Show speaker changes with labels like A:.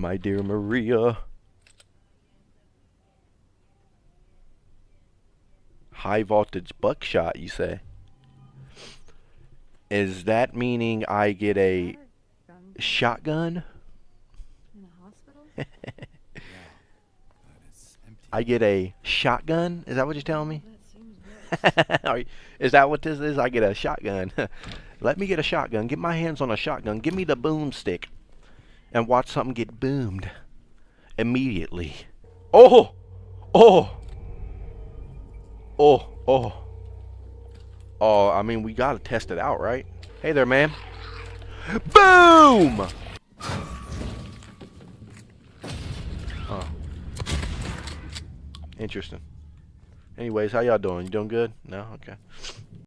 A: My dear Maria. High voltage buckshot, you say? Is that meaning I get a shotgun?
B: In a hospital?
A: I get a shotgun? Is that what you're telling me?
B: That seems worse.
A: Is that what this is? I get a shotgun. Let me get a shotgun. Get my hands on a shotgun. Give me the boomstick. And watch something get boomed. Immediately. Oh! Oh! Oh! Oh! Oh, I mean, we gotta test it out, right? Hey there, man. Boom! Oh, interesting. Anyways, how y'all doing? You doing good? No? Okay.